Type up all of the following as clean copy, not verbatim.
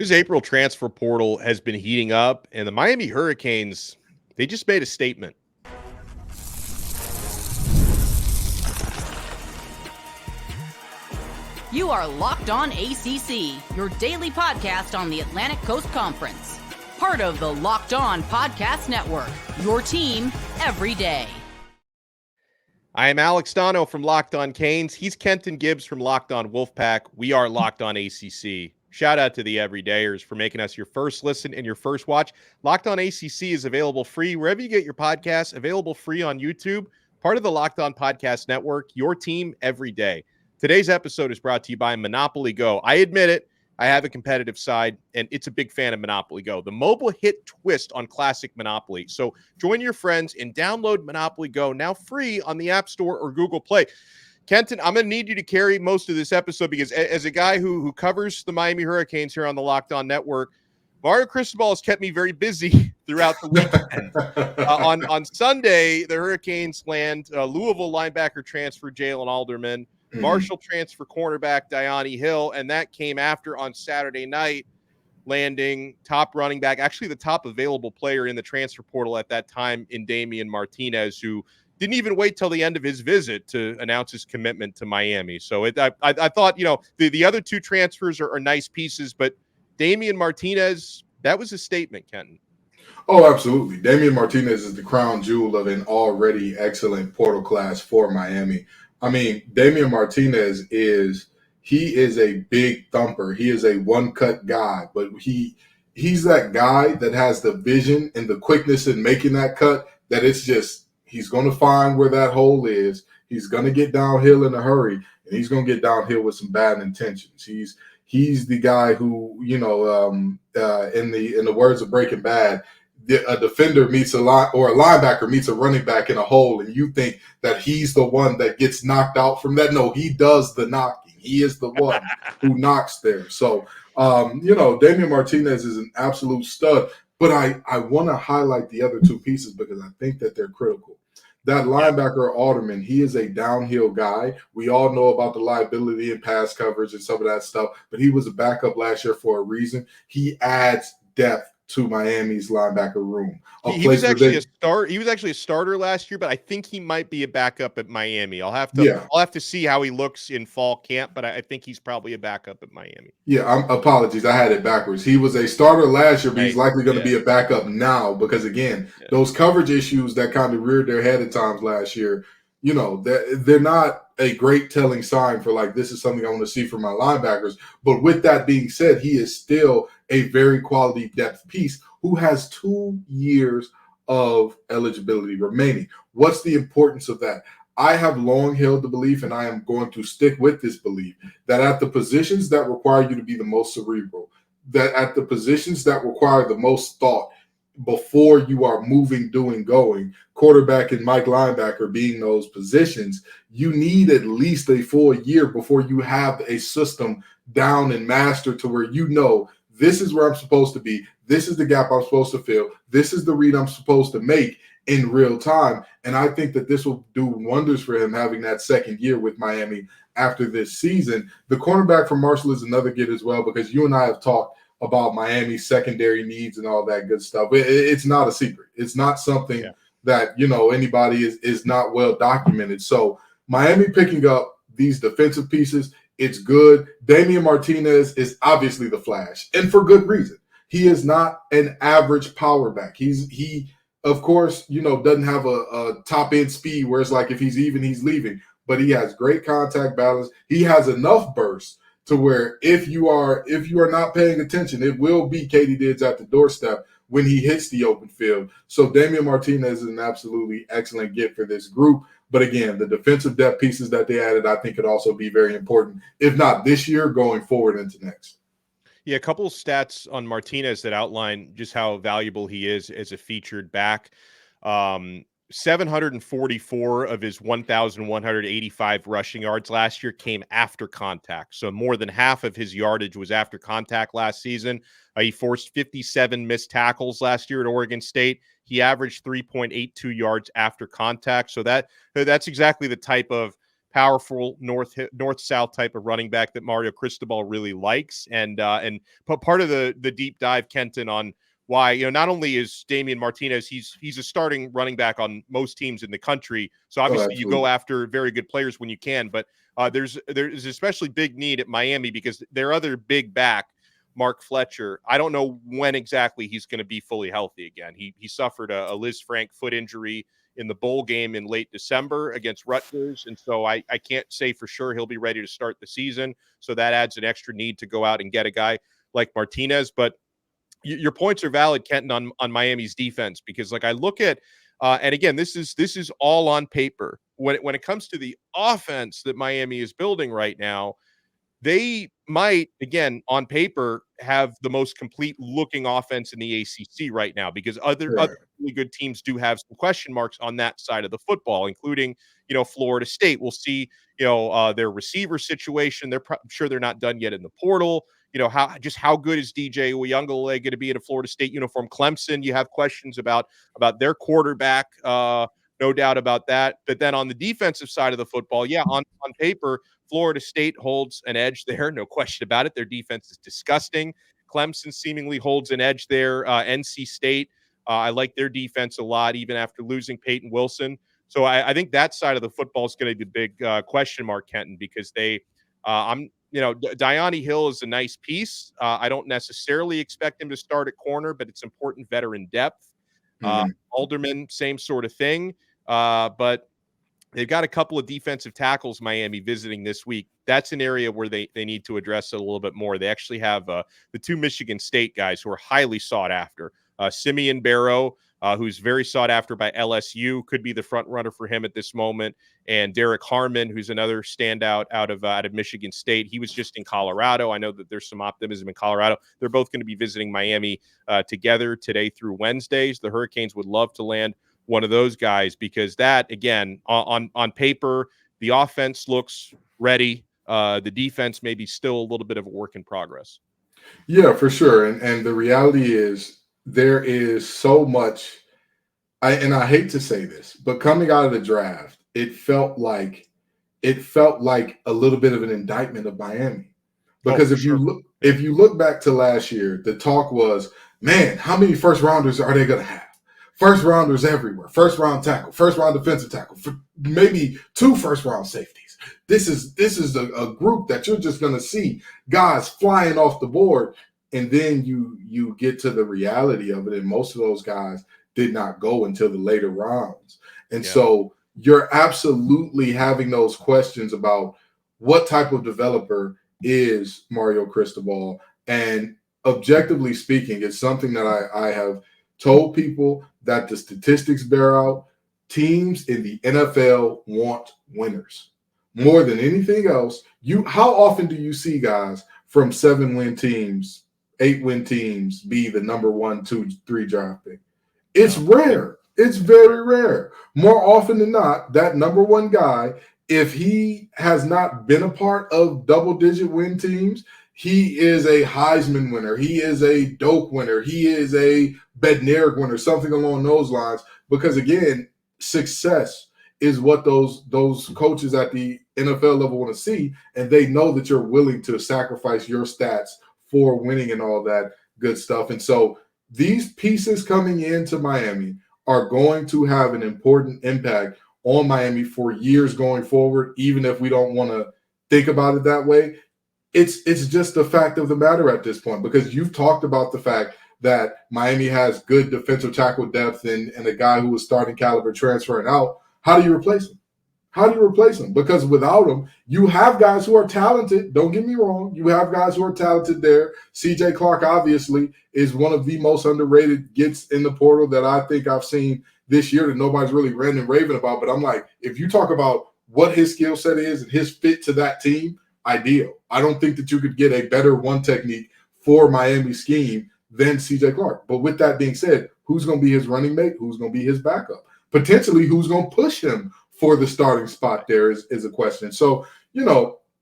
This April transfer portal has been heating up, and the Miami Hurricanes, they just made a statement. You are Locked On ACC, your daily podcast on the Atlantic Coast Conference. Part of the Locked On Podcast Network, your team every day. I am Alex Donno from Locked On Canes. He's Kenton Gibbs from Locked On Wolfpack. We are Locked On ACC. Shout out to the everydayers for making us your first listen and your first watch. Locked On ACC is available free wherever you get your podcasts, available free on YouTube, part of the Locked On Podcast Network, your team every day. Today's episode is brought to you by Monopoly Go. I admit it, I have a competitive side, and it's a big fan of Monopoly Go, the mobile hit twist on classic Monopoly. So join your friends and download Monopoly Go, now free on the App Store or Google Play. Kenton, I'm going to need you to carry most of this episode because as a guy who covers the Miami Hurricanes here on the Locked On Network, Mario Cristobal has kept me very busy throughout the weekend. On Sunday, the Hurricanes land Louisville linebacker transfer Jalen Alderman, Marshall transfer cornerback Diani Hill, and that came after on Saturday night landing top running back, actually the top available player in the transfer portal at that time in Damien Martinez, who didn't even wait till the end of his visit to announce his commitment to Miami. So I thought, the other two transfers are nice pieces, but Damien Martinez, that was a statement, Kenton. Oh, absolutely. Damien Martinez is the crown jewel of an already excellent portal class for Miami. I mean, Damien Martinez is a big thumper. He is a one-cut guy, but he's that guy that has the vision and the quickness in making that cut that it's just he's going to find where that hole is. He's going to get downhill in a hurry, and he's going to get downhill with some bad intentions. He's the guy who, in the words of Breaking Bad, a defender meets a linebacker meets a running back in a hole, and you think that he's the one that gets knocked out from that. No, he does the knocking. He is the one who knocks there. So, Damien Martinez is an absolute stud. But I want to highlight the other two pieces because I think that they're critical. That linebacker, Alderman, he is a downhill guy. We all know about the liability and pass coverage and some of that stuff, but he was a backup last year for a reason. He adds depth to Miami's linebacker room. He was actually a starter last year, but I think he might be a backup at Miami. I'll have to see how he looks in fall camp, but I think he's probably a backup at Miami. Yeah, apologies. I had it backwards. He was a starter last year, but he's likely going to be a backup now because, again, those coverage issues that kind of reared their head at times last year, they're not a great telling sign for this is something I want to see from my linebackers. But with that being said, he is still a very quality depth piece who has 2 years of eligibility remaining. What's the importance of that? I have long held the belief, and I am going to stick with this belief, that at the positions that require you to be the most cerebral, that at the positions that require the most thought before you are moving, doing, going, quarterback and Mike linebacker being those positions, you need at least a full year before you have a system down and mastered to where this is where I'm supposed to be. This is the gap I'm supposed to fill. This is the read I'm supposed to make in real time. And I think that this will do wonders for him having that second year with Miami after this season. The cornerback from Marshall is another get as well, because you and I have talked about Miami's secondary needs and all that good stuff. It's not a secret. It's not something that, anybody is not well documented. So Miami picking up these defensive pieces, it's good. Damien Martinez is obviously the flash, and for good reason. He is not an average power back. He of course, doesn't have a top end speed where it's like if he's even, he's leaving. But he has great contact balance. He has enough burst to where if you are not paying attention, it will be Katie Diggs at the doorstep when he hits the open field. So Damien Martinez is an absolutely excellent get for this group. But again, the defensive depth pieces that they added, I think could also be very important, if not this year, going forward into next. Yeah, a couple of stats on Martinez that outline just how valuable he is as a featured back. 744 of his 1,185 rushing yards last year came after contact. So more than half of his yardage was after contact last season. He forced 57 missed tackles last year at Oregon State. He averaged 3.82 yards after contact. So that's exactly the type of powerful north-south type of running back that Mario Cristobal really likes. And part of the deep dive, Kenton, on why, not only is Damien Martinez, he's a starting running back on most teams in the country. So obviously you go after very good players when you can, but there's especially big need at Miami because their other big back, Mark Fletcher, I don't know when exactly he's going to be fully healthy again. He suffered a Liz Frank foot injury in the bowl game in late December against Rutgers. And so I can't say for sure he'll be ready to start the season. So that adds an extra need to go out and get a guy like Martinez. But your points are valid, Kenton, on Miami's defense, because like I look at, and again, this is all on paper. When it comes to the offense that Miami is building right now, they might, again, on paper, have the most complete looking offense in the ACC right now, because other really good teams do have some question marks on that side of the football, including, Florida State. We'll see, their receiver situation. I'm sure they're not done yet in the portal. How good is DJ Uyunglele going to be in a Florida State uniform? Clemson, you have questions about their quarterback. No doubt about that. But then on the defensive side of the football, on paper, Florida State holds an edge there. No question about it. Their defense is disgusting. Clemson seemingly holds an edge there. NC State, I like their defense a lot, even after losing Peyton Wilson. So I think that side of the football is going to be the big question mark, Kenton, because Diani Hill is a nice piece. I don't necessarily expect him to start at corner, but it's important veteran depth. Alderman, same sort of thing. But they've got a couple of defensive tackles, Miami, visiting this week. That's an area where they need to address it a little bit more. They actually have the two Michigan State guys who are highly sought after. Simeon Barrow, who's very sought after by LSU, could be the front runner for him at this moment. And Derek Harmon, who's another standout out of Michigan State. He was just in Colorado. I know that there's some optimism in Colorado. They're both going to be visiting Miami together today through Wednesdays. The Hurricanes would love to land one of those guys, because that, again, on paper, the offense looks ready. The defense may be still a little bit of a work in progress. Yeah, for sure. And the reality is there is so much, and I hate to say this, but coming out of the draft, it felt like a little bit of an indictment of Miami. Because if you look back to last year, the talk was, man, how many first rounders are they going to have? First rounders everywhere. First round tackle, first round defensive tackle, maybe 2 first round safeties. This is a group that you're just going to see guys flying off the board. And then you get to the reality of it, and most of those guys did not go until the later rounds. And so you're absolutely having those questions about what type of developer is Mario Cristobal. And objectively speaking, it's something that I have told people that the statistics bear out. Teams in the NFL want winners more than anything else. How often do you see guys from 7-win teams, 8-win teams be the number 1, 2, 3 draft pick? It's rare. It's very rare. More often than not, that number 1 guy, if he has not been a part of double-digit win teams, he is a Heisman winner. He is a Doak winner. He is a Bednarik winner, something along those lines. Because, again, success is what those coaches at the NFL level want to see, and they know that you're willing to sacrifice your stats for winning and all that good stuff. And so these pieces coming into Miami are going to have an important impact on Miami for years going forward, even if we don't want to think about it that way. It's just the fact of the matter at this point, because you've talked about the fact that Miami has good defensive tackle depth and a guy who was starting caliber transferring out. How do you replace him? Because without him, you have guys who are talented. Don't get me wrong. You have guys who are talented there. CJ Clark, obviously, is one of the most underrated gets in the portal that I think I've seen this year that nobody's really ranting and raving about. But I'm like, if you talk about what his skill set is and his fit to that team, ideal. I don't think that you could get a better one technique for Miami scheme than CJ Clark. But with that being said, who's going to be his running mate? Who's going to be his backup? Potentially, who's going to push him for the starting spot there is a question. So,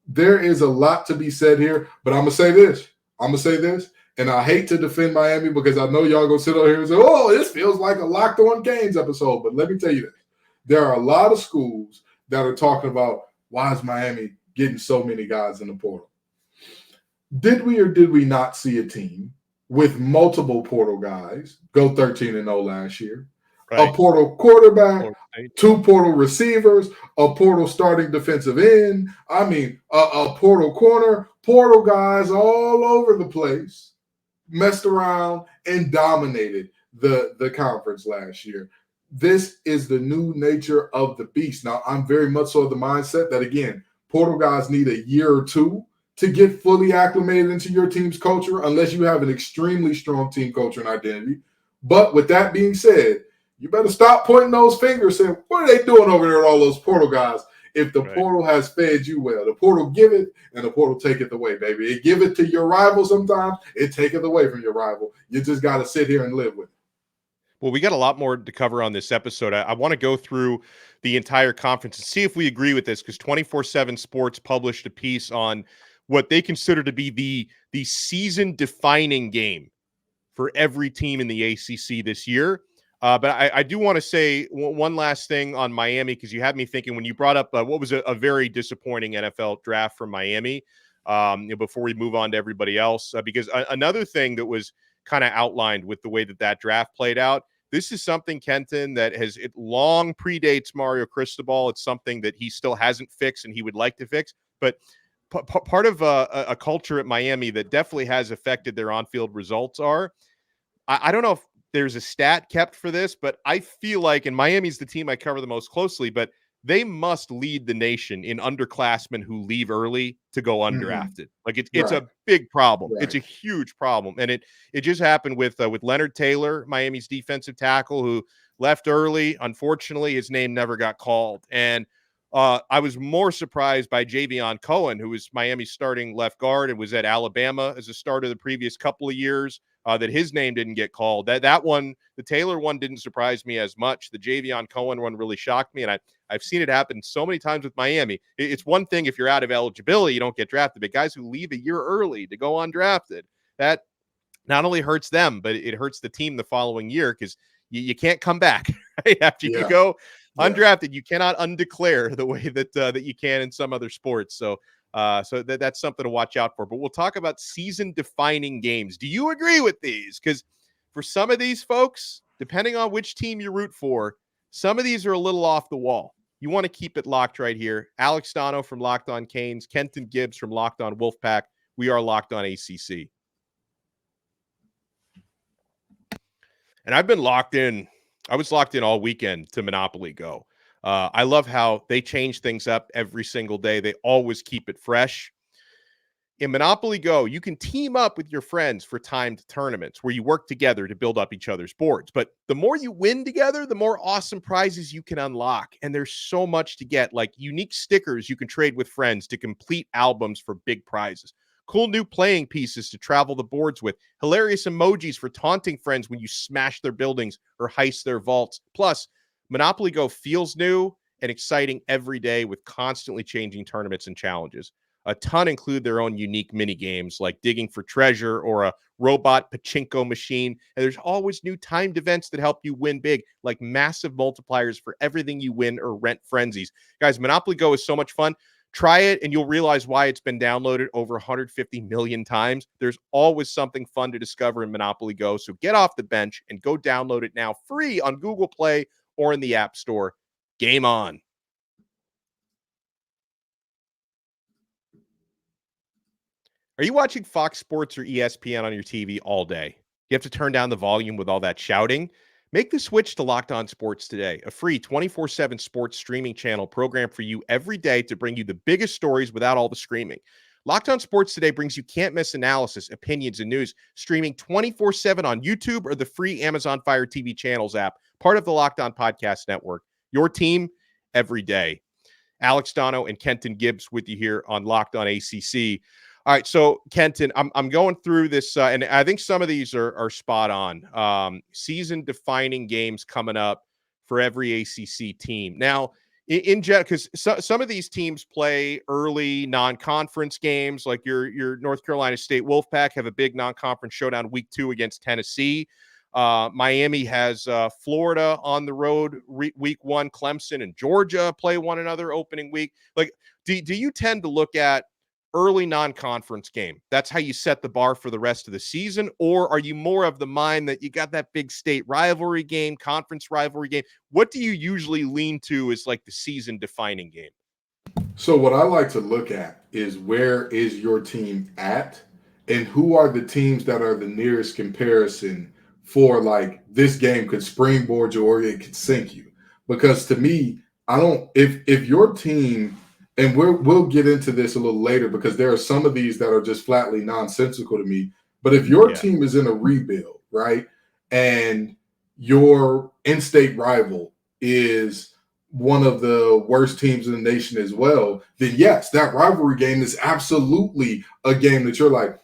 there is a lot to be said here, but I'm going to say this, and I hate to defend Miami because I know y'all going to sit over here and say, oh, this feels like a Locked On Canes episode. But let me tell you this. There are a lot of schools that are talking about, Why is Miami getting so many guys in the portal? Did we or did we not see a team with multiple portal guys go 13-0 last year? Right. A portal quarterback, 2 portal receivers, a portal starting defensive end. I mean, a portal corner, portal guys all over the place, messed around and dominated the conference last year. This is the new nature of the beast. Now, I'm very much so of the mindset that, again, portal guys need a year or two to get fully acclimated into your team's culture, unless you have an extremely strong team culture and identity. But with that being said, you better stop pointing those fingers saying, what are they doing over there with all those portal guys? If the portal has fed you well, the portal give it and the portal take it away, baby. It give it to your rival sometimes, it take it away from your rival. You just got to sit here and live with it. Well, we got a lot more to cover on this episode. I want to go through the entire conference and see if we agree with this, because 24/7 Sports published a piece on what they consider to be the season-defining game for every team in the ACC this year. But I do want to say one last thing on Miami, because you had me thinking when you brought up what was a very disappointing NFL draft from Miami, before we move on to everybody else, because another thing that was kind of outlined with the way that draft played out, this is something, Kenton, that it long predates Mario Cristobal. It's something that he still hasn't fixed and he would like to fix. But part of a culture at Miami that definitely has affected their on-field results are, I don't know if there's a stat kept for this, but I feel like, and Miami's the team I cover the most closely, but they must lead the nation in underclassmen who leave early to go undrafted. Like it's a big problem. Right. It's a huge problem. And it just happened with Leonard Taylor, Miami's defensive tackle, who left early. Unfortunately, his name never got called. And I was more surprised by Javion Cohen, who was Miami's starting left guard and was at Alabama as a starter the previous couple of years, that his name didn't get called. That one, the Taylor one, didn't surprise me as much. The Javion Cohen one really shocked me, and I've seen it happen so many times with Miami. It's one thing if you're out of eligibility, you don't get drafted, but guys who leave a year early to go undrafted, that not only hurts them, but it hurts the team the following year, because you can't come back right? After you go undrafted. You cannot undeclare the way that you can in some other sports. So that's something to watch out for. But we'll talk about season-defining games. Do you agree with these? Because for some of these folks, depending on which team you root for, some of these are a little off the wall. You want to keep it locked right here. Alex Donno from Locked On Canes, Kenton Gibbs from Locked On Wolfpack. We are Locked On ACC. And I've been locked in. I was locked in all weekend to Monopoly Go. I love how they change things up every single day. They always keep it fresh. In Monopoly Go, you can team up with your friends for timed tournaments where you work together to build up each other's boards. But the more you win together, the more awesome prizes you can unlock. And there's so much to get, like unique stickers you can trade with friends to complete albums for big prizes. Cool new playing pieces to travel the boards with. Hilarious emojis for taunting friends when you smash their buildings or heist their vaults. Plus, Monopoly Go feels new and exciting every day with constantly changing tournaments and challenges. A ton include their own unique mini games like digging for treasure or a robot pachinko machine. And there's always new timed events that help you win big, like massive multipliers for everything you win or rent frenzies. Guys, Monopoly Go is so much fun. Try it and you'll realize why it's been downloaded over 150 million times. There's always something fun to discover in Monopoly Go. So get off the bench and go download it now free on Google Play or in the App Store. Game on. Are you watching Fox Sports or ESPN on your TV all day? You have to turn down the volume with all that shouting? Make the switch to Locked On Sports today, a free 24/7 sports streaming channel programmed for you every day to bring you the biggest stories without all the screaming. Locked On Sports today brings you can't-miss analysis, opinions, and news, streaming 24/7 on YouTube or the free Amazon Fire TV channels app, part of the Locked On Podcast Network. Your team every day. Alex Donno and Kenton Gibbs with you here on Locked On ACC. All right, so Kenton, I'm going through this, and I think some of these are spot on. Season-defining games coming up for every ACC team. Now, in general, because some of these teams play early non-conference games, like your North Carolina State Wolfpack have a big non-conference showdown week 2 against Tennessee. Miami has Florida on the road week 1. Clemson and Georgia play one another opening week. Like do you tend to look at early non-conference game? That's how you set the bar for the rest of the season? Or are you more of the mind that you got that big state rivalry game, conference rivalry game? What do you usually lean to as like the season defining game? So what I like to look at is where is your team at and who are the teams that are the nearest comparison for like this game could springboard you or it could sink you. Because to me, if your team, and we'll get into this a little later because there are some of these that are just flatly nonsensical to me. But if your team is in a rebuild, right, and your in-state rival is one of the worst teams in the nation as well, then yes, that rivalry game is absolutely a game that you're like,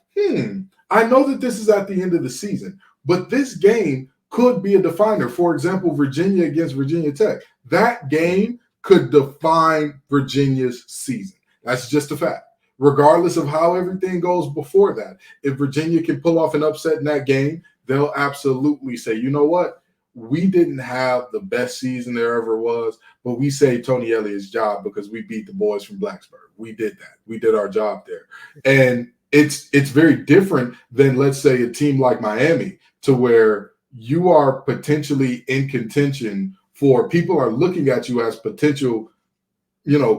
I know that this is at the end of the season, but this game could be a definer. For example, Virginia against Virginia Tech. That game could define Virginia's season. That's just a fact. Regardless of how everything goes before that, if Virginia can pull off an upset in that game, they'll absolutely say, you know what? We didn't have the best season there ever was, but we saved Tony Elliott's job because we beat the boys from Blacksburg. We did that. We did our job there. And it's very different than, let's say, a team like Miami, to where you are potentially in contention for, people are looking at you as potential,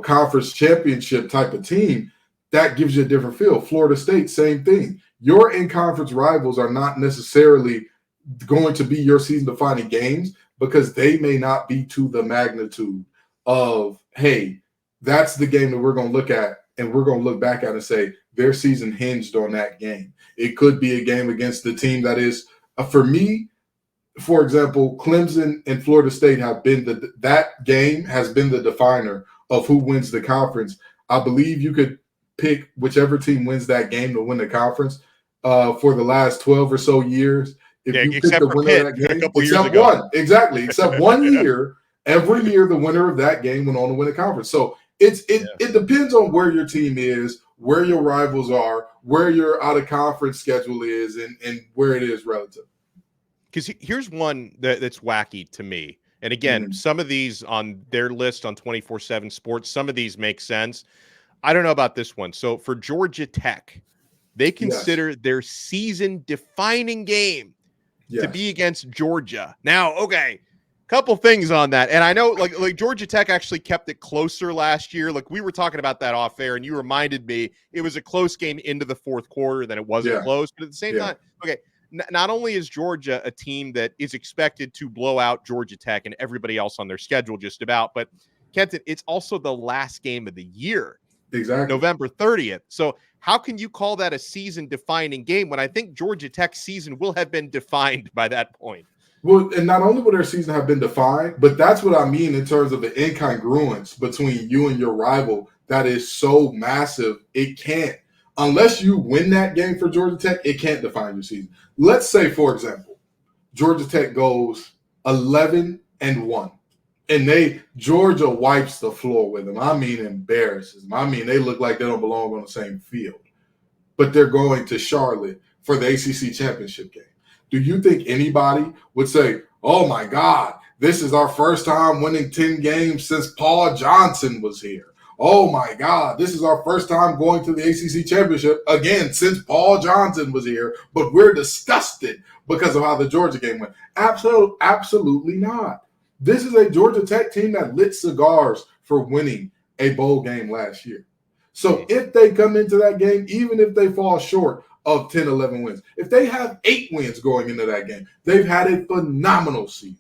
conference championship type of team. That gives you a different feel. Florida State, same thing. Your in-conference rivals are not necessarily going to be your season-defining games because they may not be to the magnitude of, hey, that's the game that we're going to look at and we're going to look back at and say their season hinged on that game. It could be a game against the team that is, for me, for example, Clemson and Florida State have been that game has been the definer of who wins the conference. I believe you could pick whichever team wins that game to win the conference for the last 12 or so years. If you pick the winner of that game, except one, exactly, except 1 year, every year the winner of that game went on to win the conference. So it depends on where your team is, where your rivals are, where your out of conference schedule is, and where it is relative. Because here's one that's wacky to me. And again, some of these on their list on 24/7 Sports, some of these make sense. I don't know about this one. So for Georgia Tech, they consider their season-defining game to be against Georgia. Now, okay, couple things on that. And I know like Georgia Tech actually kept it closer last year. Like we were talking about that off air, and you reminded me it was a close game into the fourth quarter, then it wasn't close. But at the same time, okay, not only is Georgia a team that is expected to blow out Georgia Tech and everybody else on their schedule just about, but Kenton, it's also the last game of the year. Exactly. November 30th. So how can you call that a season-defining game when I think Georgia Tech's season will have been defined by that point? Well, and not only will their season have been defined, but that's what I mean in terms of the incongruence between you and your rival that is so massive. It can't, unless you win that game for Georgia Tech, it can't define your season. Let's say, for example, Georgia Tech goes 11-1. And Georgia wipes the floor with them. I mean, embarrasses them. I mean, they look like they don't belong on the same field. But they're going to Charlotte for the ACC championship game. Do you think anybody would say, oh, my God, this is our first time winning 10 games since Paul Johnson was here? Oh, my God, this is our first time going to the ACC championship again since Paul Johnson was here, but we're disgusted because of how the Georgia game went. Absolutely not. This is a Georgia Tech team that lit cigars for winning a bowl game last year. So if they come into that game, even if they fall short of 10, 11 wins, if they have 8 wins going into that game, they've had a phenomenal season.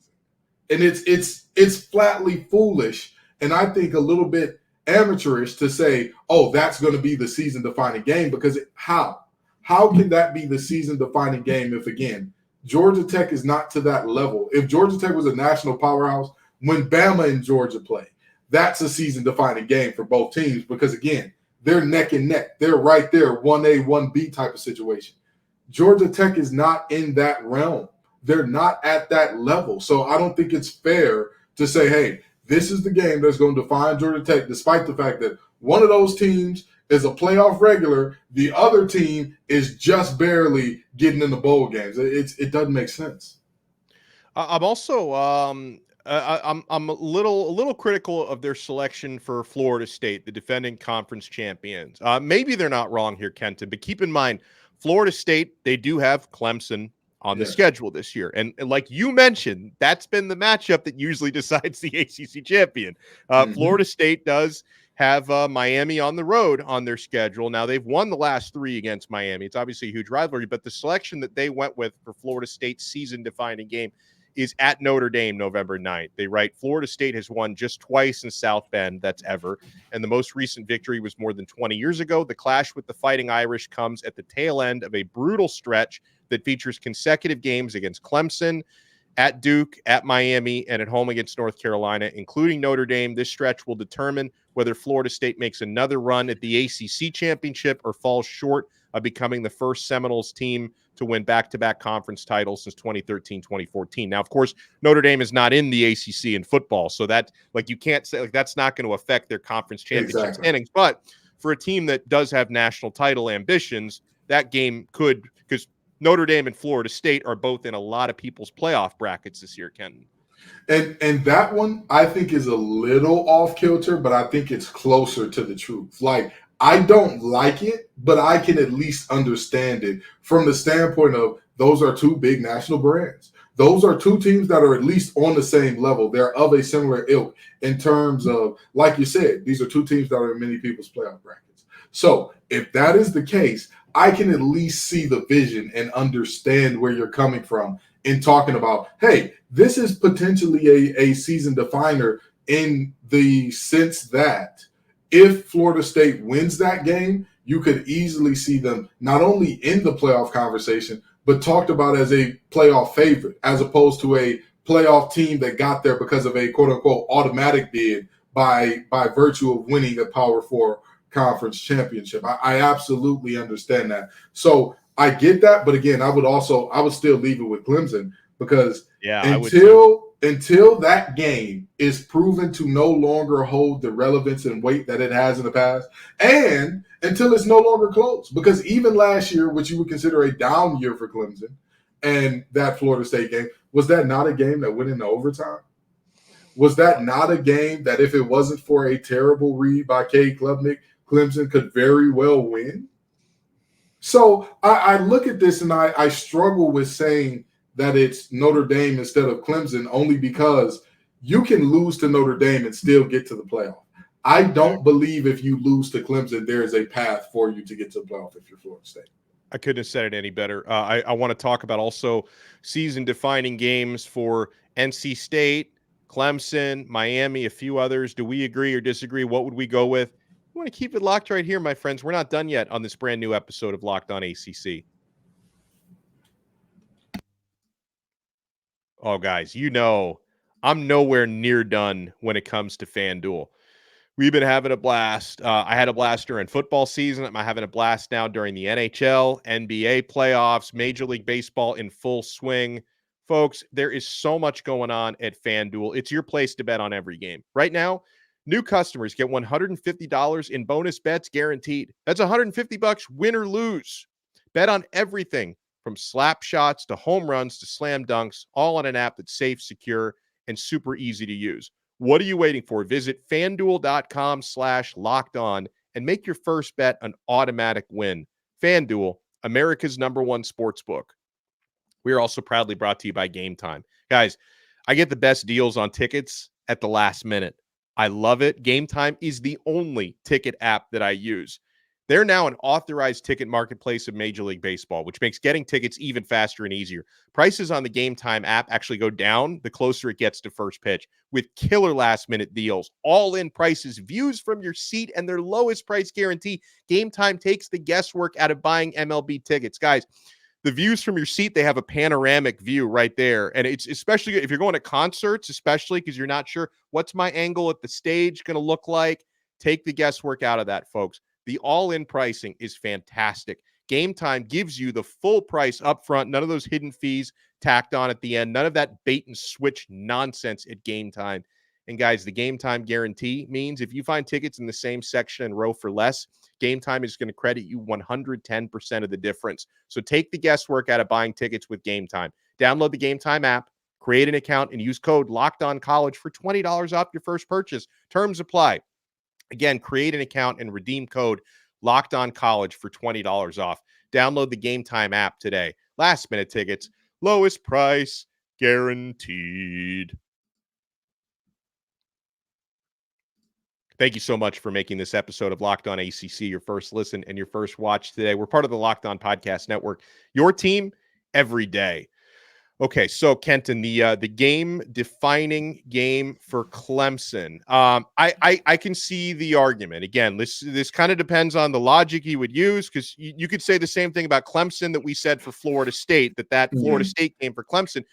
And it's flatly foolish, and I think a little bit amateurish to say, oh, that's going to be the season-defining game, because how can that be the season-defining game if, again, Georgia Tech is not to that level? If Georgia Tech was a national powerhouse, when Bama and Georgia play, that's a season-defining game for both teams because, again, they're neck and neck. They're right there, 1A, 1B type of situation. Georgia Tech is not in that realm. They're not at that level. So I don't think it's fair to say, hey, this is the game that's going to define Georgia Tech, despite the fact that one of those teams is a playoff regular, the other team is just barely getting in the bowl games. It doesn't make sense. I'm also I'm a little critical of their selection for Florida State, the defending conference champions. Maybe they're not wrong here, Kenton, but keep in mind, Florida State, they do have Clemson on the schedule this year. And like you mentioned, that's been the matchup that usually decides the ACC champion. Florida State does have Miami on the road on their schedule. Now, they've won the last 3 against Miami. It's obviously a huge rivalry, but the selection that they went with for Florida State's season-defining game is at Notre Dame November 9th. They write, Florida State has won just twice in South Bend, that's ever, and the most recent victory was more than 20 years ago. The clash with the Fighting Irish comes at the tail end of a brutal stretch that features consecutive games against Clemson, at Duke, at Miami, and at home against North Carolina, including Notre Dame. This stretch will determine whether Florida State makes another run at the ACC championship or falls short of becoming the first Seminoles team to win back-to-back conference titles since 2013-2014. Now, of course, Notre Dame is not in the ACC in football, so that, like, you can't say, like, that's not going to affect their conference championship standings. But for a team that does have national title ambitions, that game could, because Notre Dame and Florida State are both in a lot of people's playoff brackets this year, Kenton. And that one I think is a little off kilter, but I think it's closer to the truth. Like, I don't like it, but I can at least understand it from the standpoint of those are 2 big national brands. Those are 2 teams that are at least on the same level. They're of a similar ilk in terms of, like you said, these are 2 teams that are in many people's playoff brackets. So if that is the case, I can at least see the vision and understand where you're coming from in talking about, hey, this is potentially a season definer in the sense that if Florida State wins that game, you could easily see them not only in the playoff conversation, but talked about as a playoff favorite, as opposed to a playoff team that got there because of a quote-unquote automatic bid by virtue of winning a Power 4 conference championship. I absolutely understand that. So I get that, but again, I would still leave it with Clemson because until that game is proven to no longer hold the relevance and weight that it has in the past, and until it's no longer close. Because even last year, which you would consider a down year for Clemson, and that Florida State game, was that not a game that went into overtime? Was that not a game that if it wasn't for a terrible read by Cade Klubnik, Clemson could very well win? So I look at this and I struggle with saying that it's Notre Dame instead of Clemson, only because you can lose to Notre Dame and still get to the playoff. I don't believe if you lose to Clemson, there is a path for you to get to the playoff if you're Florida State. I couldn't have said it any better. I want to talk about also season-defining games for NC State, Clemson, Miami, a few others. Do we agree or disagree? What would we go with? We want to keep it locked right here, my friends. We're not done yet on this brand new episode of Locked On ACC. Oh, guys, you know I'm nowhere near done when it comes to FanDuel. We've been having a blast. I had a blast during football season. I'm having a blast now during the NHL, NBA playoffs, Major League Baseball in full swing. Folks, there is so much going on at FanDuel. It's your place to bet on every game. Right now, new customers get $150 in bonus bets guaranteed. That's $150 win or lose. Bet on everything from slap shots to home runs to slam dunks, all on an app that's safe, secure, and super easy to use. What are you waiting for? Visit FanDuel.com/lockedon and make your first bet an automatic win. FanDuel, America's #1 sportsbook. We are also proudly brought to you by Game Time. Guys, I get the best deals on tickets at the last minute. I love it. Game Time is the only ticket app that I use. They're now an authorized ticket marketplace of Major League Baseball, which makes getting tickets even faster and easier. Prices on the Game Time app actually go down the closer it gets to first pitch, with killer last-minute deals, all-in prices, views from your seat, and their lowest price guarantee. Game Time takes the guesswork out of buying MLB tickets. Guys, the views from your seat, they have a panoramic view right there. And it's especially good if you're going to concerts, especially because you're not sure what's my angle at the stage going to look like. Take the guesswork out of that, folks. The all-in pricing is fantastic. Game Time gives you the full price up front, none of those hidden fees tacked on at the end, none of that bait and switch nonsense at Game Time. And guys, the Game Time guarantee means if you find tickets in the same section and row for less, Game Time is going to credit you 110% of the difference. So take the guesswork out of buying tickets with Game Time. Download the Game Time app, Create an account and use code LOCKEDONCollege for $20 off your first purchase. Terms apply. Again, create an account and redeem code LOCKEDONCollege for $20 off. Download the Game Time app today. Last minute tickets, lowest price guaranteed. Thank you so much for making this episode of Locked On ACC your first listen and your first watch today. We're part of the Locked On Podcast Network, your team every day. Okay, so Kenton, the game-defining game for Clemson. I can see the argument. Again, this kind of depends on the logic you would use, because you could say the same thing about Clemson that we said for Florida State, that Florida State game for Clemson.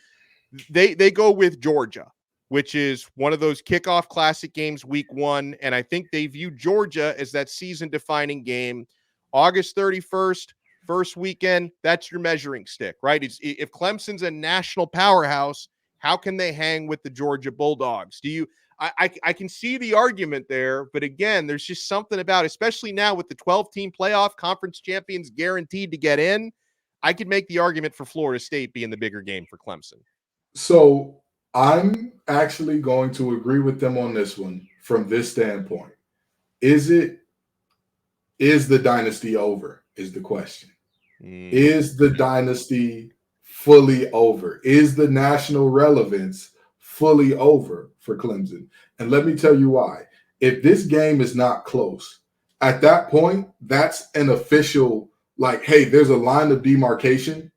They go with Georgia, which is one of those kickoff classic games week 1, and I think they view Georgia as that season-defining game. August 31st, first weekend, that's your measuring stick, right? If Clemson's a national powerhouse, how can they hang with the Georgia Bulldogs? I can see the argument there, but again, there's just something about, especially now with the 12-team playoff, conference champions guaranteed to get in, I could make the argument for Florida State being the bigger game for Clemson. So I'm actually going to agree with them on this one from this standpoint. Is the dynasty over is the question. Is the dynasty fully over? Is the national relevance fully over for Clemson? And let me tell you why. If this game is not close, at that point, that's an official, like, hey, there's a line of demarcation.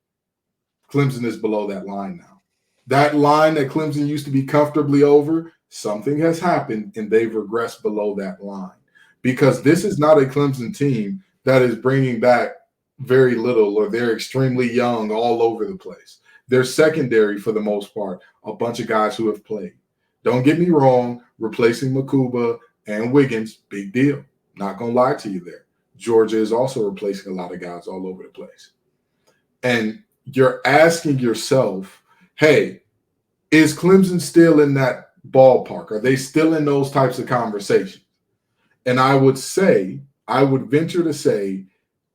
Clemson is below that line now. That line that Clemson used to be comfortably over, something has happened and they've regressed below that line. Because this is not a Clemson team that is bringing back very little, or they're extremely young all over the place. They're secondary for the most part, a bunch of guys who have played. Don't get me wrong, replacing Makuba and Wiggins, big deal. Not going to lie to you there. Georgia is also replacing a lot of guys all over the place. And you're asking yourself, hey, is Clemson still in that ballpark? Are they still in those types of conversations? And I would venture to say,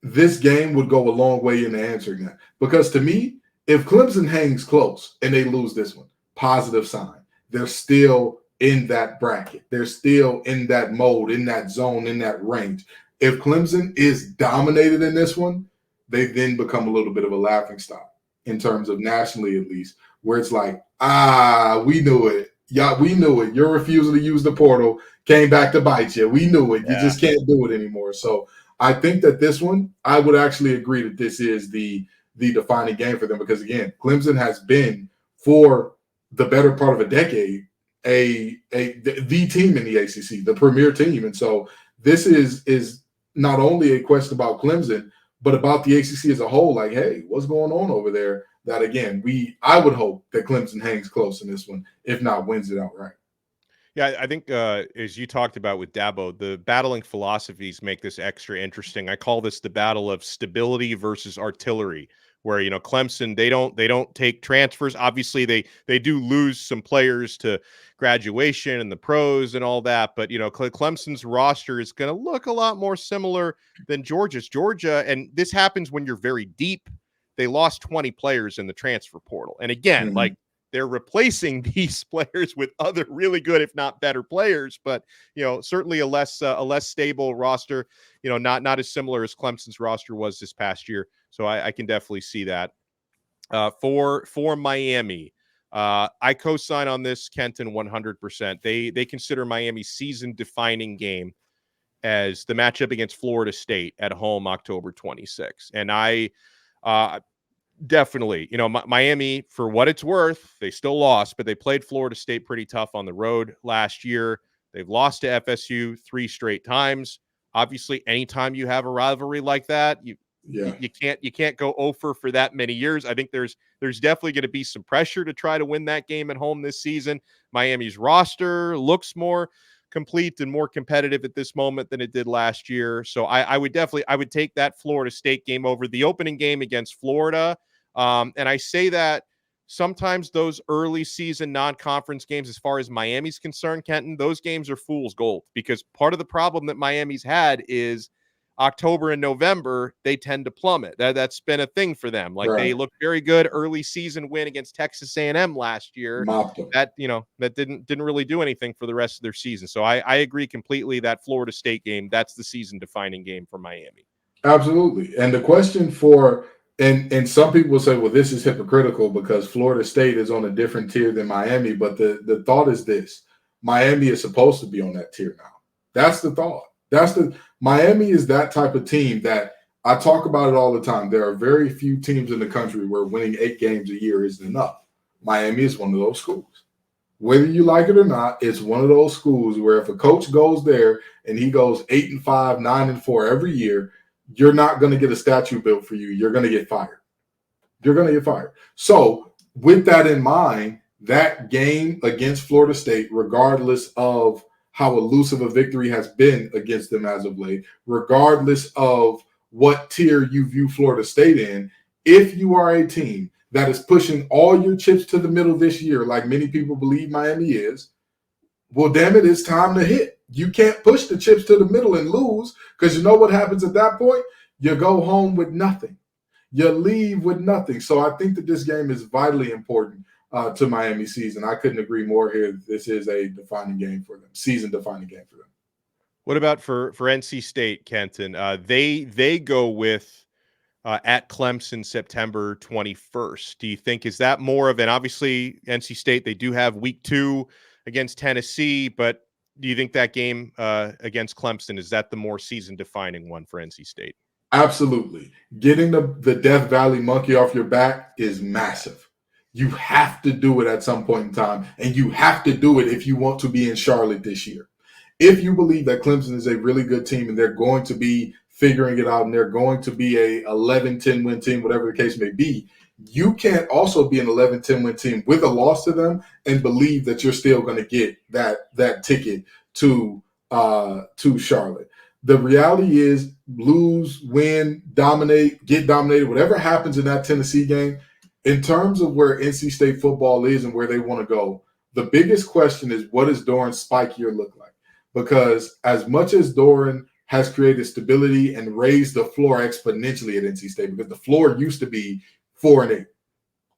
this game would go a long way in answering that. Because to me, if Clemson hangs close and they lose this one, positive sign. They're still in that bracket. They're still in that mode, in that zone, in that range. If Clemson is dominated in this one, they then become a little bit of a laughingstock in terms of nationally, at least, where it's like, we knew it. Yeah, we knew it. Your refusal to use the portal came back to bite you. We knew it. You just can't do it anymore. So I think that this one, I would actually agree that this is the defining game for them, because, again, Clemson has been, for the better part of a decade, the team in the ACC, the premier team. And so this is not only a question about Clemson, but about the ACC as a whole. Like, hey, what's going on over there? That, again, I would hope that Clemson hangs close in this one, if not wins it outright. Yeah, I think as you talked about with Dabo, the battling philosophies make this extra interesting. I call this the battle of stability versus artillery, where, Clemson, they don't take transfers. Obviously, they do lose some players to graduation and the pros and all that, but Clemson's roster is going to look a lot more similar than Georgia's. Georgia, and this happens when you're very deep. They lost 20 players in the transfer portal, and again, they're replacing these players with other really good, if not better, players. But certainly a less stable roster. Not as similar as Clemson's roster was this past year. So I can definitely see that. For Miami, I co-sign on this, Kenton, 100%. They consider Miami's season-defining game as the matchup against Florida State at home, October 26th, and I. Definitely. Miami, for what it's worth, they still lost, but they played Florida State pretty tough on the road last year. They've lost to FSU 3 straight times. Obviously, anytime you have a rivalry like that, you can't go over for that many years. I think there's definitely going to be some pressure to try to win that game at home this season. Miami's roster looks more complete and more competitive at this moment than it did last year. So I would take that Florida State game over the opening game against Florida. And I say that sometimes those early season non-conference games, as far as Miami's concerned, Kenton, those games are fool's gold, because part of the problem that Miami's had is October and November, they tend to plummet. That's been a thing for them. Like they looked very good early season win against Texas A&M last year. That didn't really do anything for the rest of their season. So I agree completely that Florida State game, that's the season defining game for Miami. Absolutely. And the question and some people will say, well, this is hypocritical because Florida State is on a different tier than Miami. But the thought is this: Miami is supposed to be on that tier now. That's the thought. Miami is that type of team that I talk about it all the time. There are very few teams in the country where winning 8 games a year isn't enough. Miami is one of those schools. Whether you like it or not, it's one of those schools where if a coach goes there and he goes 8-5, 9-4 every year, you're not going to get a statue built for you. You're going to get fired. So with that in mind, that game against Florida State, regardless of how elusive a victory has been against them as of late, regardless of what tier you view Florida State in, if you are a team that is pushing all your chips to the middle this year, like many people believe Miami is, well, damn it, it's time to hit. You can't push the chips to the middle and lose, because you know what happens at that point? You go home with nothing. You leave with nothing. So I think that this game is vitally important to Miami season. I couldn't agree more here. This is a defining game for them, season-defining game for them. What about for NC State, Kenton? They go with at Clemson September 21st. Do you think, is that more of an, obviously NC State, they do have week 2 against Tennessee, but do you think that game against Clemson, is that the more season-defining one for NC State? Absolutely. Getting the Death Valley monkey off your back is massive. You have to do it at some point in time, and you have to do it if you want to be in Charlotte this year. If you believe that Clemson is a really good team and they're going to be figuring it out and they're going to be a 11-10 win team, whatever the case may be, you can't also be an 11-10 win team with a loss to them and believe that you're still going to get that ticket to Charlotte. The reality is, lose, win, dominate, get dominated, whatever happens in that Tennessee game, in terms of where NC State football is and where they want to go, the biggest question is, what does Doran's spike year look like? Because as much as Doran has created stability and raised the floor exponentially at NC State, because the floor used to be 4-8,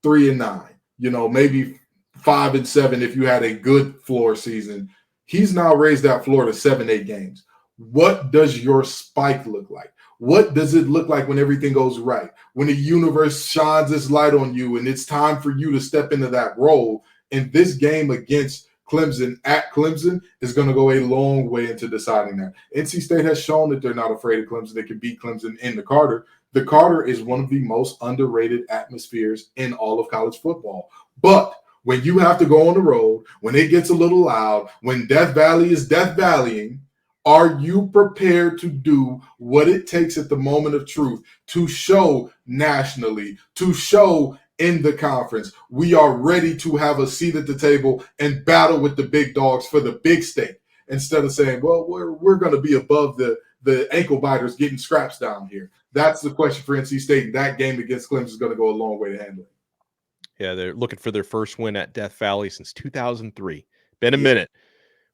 3-9, maybe 5-7 if you had a good floor season. He's now raised that floor to 7-8 games. What does your spike look like? What does it look like when everything goes right? When the universe shines its light on you and it's time for you to step into that role? And this game against Clemson at Clemson is going to go a long way into deciding that. NC State has shown that they're not afraid of Clemson. They can beat Clemson in the Carter. The Carter is one of the most underrated atmospheres in all of college football. But when you have to go on the road, when it gets a little loud, when Death Valley is Death Valleying, are you prepared to do what it takes at the moment of truth to show nationally, to show in the conference, we are ready to have a seat at the table and battle with the big dogs for the big stake, instead of saying, well, we're going to be above the ankle biters getting scraps down here? That's the question for NC State. That game against Clemson is going to go a long way to handle it. Yeah, they're looking for their first win at Death Valley since 2003. Been a minute.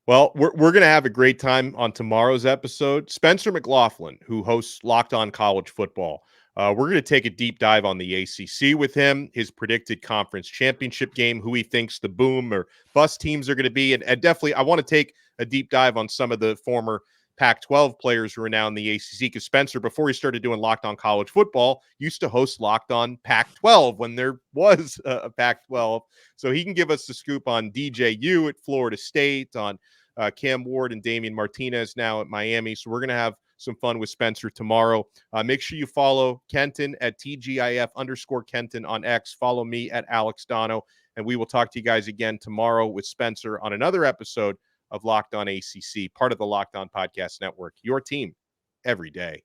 Well, we're going to have a great time on tomorrow's episode. Spencer McLaughlin, who hosts Locked On College Football, we're going to take a deep dive on the ACC with him, his predicted conference championship game, who he thinks the boom or bust teams are going to be. And definitely, I want to take a deep dive on some of the former Pac-12 players who are now in the ACC, because Spencer, before he started doing Locked On College Football, used to host Locked On Pac-12 when there was a Pac-12. So he can give us the scoop on DJU at Florida State, on Cam Ward and Damien Martinez now at Miami. So we're going to have some fun with Spencer tomorrow. Make sure you follow Kenton at TGIF_Kenton on X. Follow me at Alex Donno. And we will talk to you guys again tomorrow with Spencer on another episode of Locked On ACC, part of the Locked On Podcast Network, your team every day.